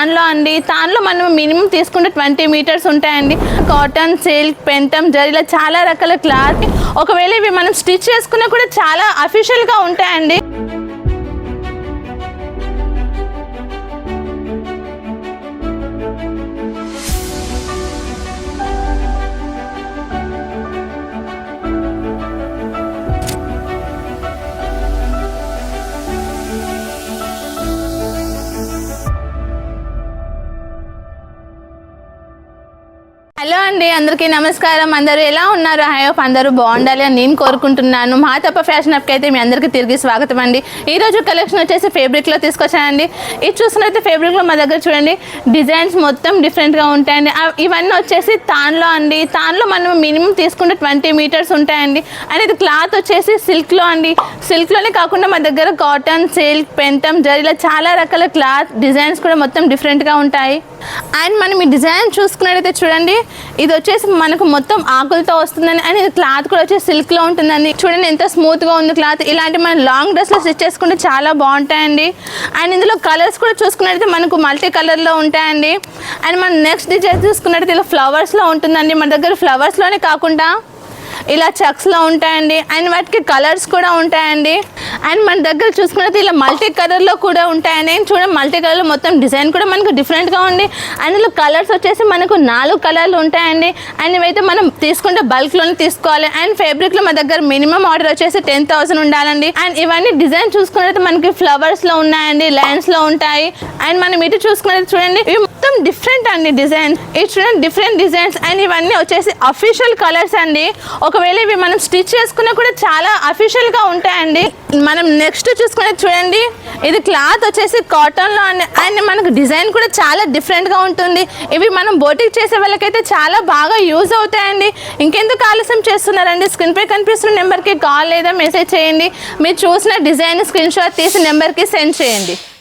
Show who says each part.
Speaker 1: తాన్లో అండి, తాన్లో మనం మినిమం తీసుకుంటే 20 మీటర్స్ ఉంటాయండి. కాటన్, సిల్క్, పెంటం, జరీ ఇలా చాలా రకాల క్లాత్. ఒకవేళ ఇవి మనం స్టిచ్ చేసుకున్నా కూడా చాలా అఫీషియల్గా ఉంటాయండి. హలో అండి, అందరికీ నమస్కారం. అందరూ ఎలా ఉన్నారు? ఐ హోప్ అందరూ బాగుండాలి అని నేను కోరుకుంటున్నాను. మా తప్ప ఫ్యాషన్ అప్కి అయితే మీ అందరికీ తిరిగి స్వాగతం అండి. ఈరోజు కలెక్షన్ వచ్చేసి ఫేబ్రిక్లో తీసుకొచ్చానండి. ఇది చూసినట్లయితే ఫేబ్రిక్లో మా దగ్గర చూడండి డిజైన్స్ మొత్తం డిఫరెంట్గా ఉంటాయండి. ఇవన్నీ వచ్చేసి తాన్లో అండి. తాన్లో మనం మినిమం తీసుకుంటే 20 మీటర్స్ ఉంటాయండి. అండ్ ఇది క్లాత్ వచ్చేసి సిల్క్లో అండి. సిల్క్లోనే కాకుండా మా దగ్గర కాటన్, సిల్క్, పెంటం, జరీ ఇలా చాలా రకాల క్లాత్ డిజైన్స్ కూడా మొత్తం డిఫరెంట్గా ఉంటాయి. అండ్ మనం ఈ డిజైన్ చూసుకున్నట్టయితే చూడండి, ఇది వచ్చేసి మనకు మొత్తం ఆకులతో వస్తుందని. అండ్ ఇది క్లాత్ కూడా వచ్చేసి సిల్క్లో ఉంటుందండి. చూడండి ఎంత స్మూత్గా ఉంది క్లాత్. ఇలాంటి మనం లాంగ్ డ్రెస్లో స్టిచ్ చేసుకుంటే చాలా బాగుంటాయండి. అండ్ ఇందులో కలర్స్ కూడా చూసుకున్నట్టయితే మనకు మల్టీ కలర్లో ఉంటాయండి. అండ్ మనం నెక్స్ట్ డిజైన్ చూసుకున్నట్టయితే ఇలా ఫ్లవర్స్లో ఉంటుందండి. మన దగ్గర ఫ్లవర్స్లోనే కాకుండా ఇలా చెక్స్లో ఉంటాయండి. అండ్ వాటికి కలర్స్ కూడా ఉంటాయండి. అండ్ మన దగ్గర చూసుకున్నట్టు ఇలా మల్టీ కలర్లో కూడా ఉంటాయండి. చూడండి మల్టీ కలర్లో మొత్తం డిజైన్ కూడా మనకు డిఫరెంట్గా ఉంది. అండ్ ఇందులో కలర్స్ వచ్చేసి మనకు 4 కలర్లు ఉంటాయండి. అండ్ ఇవైతే మనం తీసుకుంటే బల్క్లోనే తీసుకోవాలి. అండ్ ఫేబ్రిక్లో మా దగ్గర మినిమం ఆర్డర్ వచ్చేసి 10,000 ఉండాలండి. అండ్ ఇవన్నీ డిజైన్ చూసుకున్నట్టు మనకి ఫ్లవర్స్లో ఉన్నాయండి, లైన్స్లో ఉంటాయి. అండ్ మనం ఇటు చూసుకున్నట్టు చూడండి ఇవి మొత్తం డిఫరెంట్ అండి డిజైన్స్. ఇవి చూడండి డిఫరెంట్ డిజైన్స్. అండ్ ఇవన్నీ వచ్చేసి అఫీషియల్ కలర్స్ అండి. ఒకవేళ ఇవి మనం స్టిచ్ చేసుకున్నా కూడా చాలా అఫీషియల్గా ఉంటాయండి. మనం నెక్స్ట్ చూసుకునే చూడండి ఇది క్లాత్ వచ్చేసి కాటన్లో అండ్ మనకు డిజైన్ కూడా చాలా డిఫరెంట్గా ఉంటుంది. ఇవి మనం బోటిక్ చేసే వాళ్ళకైతే చాలా బాగా యూజ్ అవుతాయండి. ఇంకెందుకు ఆలస్యం చేస్తున్నారండి? స్క్రీన్పై కనిపిస్తున్న నెంబర్కి కాల్ లేదా మెసేజ్ చేయండి. మీరు చూసిన డిజైన్ స్క్రీన్ షాట్ తీసి నెంబర్కి సెండ్ చేయండి.